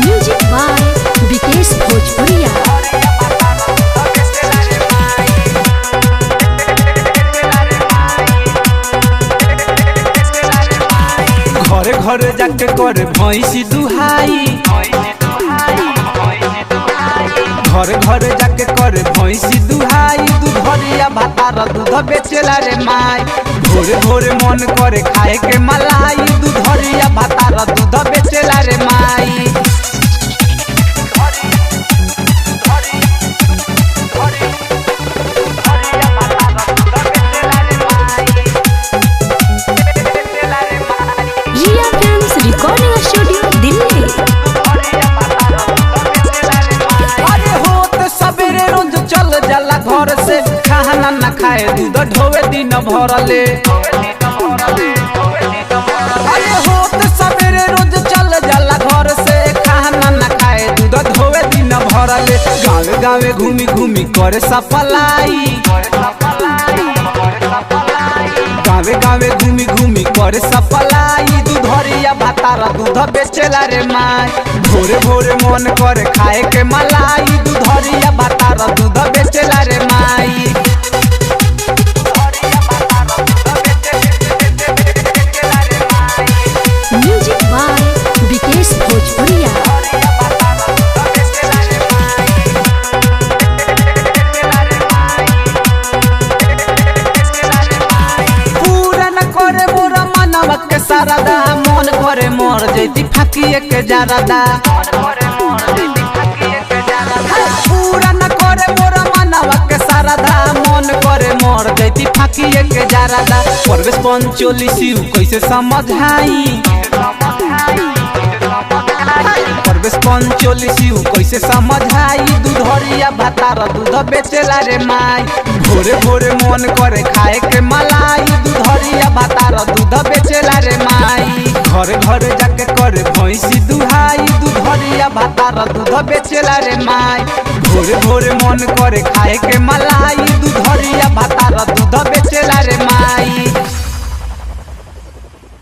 Music by Vikesh भोजपुरिया। घरे घरे जाके करे भैंसी दुहाई, घरे घरे जाके करे भैंसी दुहाई। दूधरिया भातार दूध बेचेला रे माई, भोरे भोरे मन करे खाए के मलाई। दूधरिया भातार दूध बेचेला रे माई। रिया फिल्म्स रिकॉर्डिंग स्टूडियो दिल्ली। अरे होत सबेरे रोज चल जाला घर से, खाना न खाए दूध ढोवे दिन भरले। अरे होत सबेरे रोज चल जाला घर से, खाना न खाए दूध ढोवे दिन भरले। गाँव गाँव घूमी घूमी करे सफलाई, गाँव गाँव घूमी घूमी करे सफलाई। दूधरिया भातार दूध बेचेला रे माई, भोरे भोरे मन करे खाए के मलाई। दूधरिया भातार दूध बेचेला रे माई। म्यूजिक बाय विकेश भोजपुरिया। पूरा न करे मोरा मनवा के सारादा, मन करे मर जैती फाकिए के जारादा। पूरा न करे मोरा मनवा के सारादा, मन करे मर जैती फाकिए के जारादा। परवेश पंचोली शिव कैसे समझाई, परवेश पंचोली शिव कैसे समझाई। दूधरिया भातार दूध बेचेला रे माई, भोरे भोरे मन करे खाए के मलाई। दूधरिया भातार दूध बेचेला रे माई, घर घर जाके करे भैंसी दुहाई। दूधरिया भातार दूध बेचेला रे माई, भोरे भोरे मन करे खाए के मलाई। दूधरिया भातार दूध बेचेला रे माई।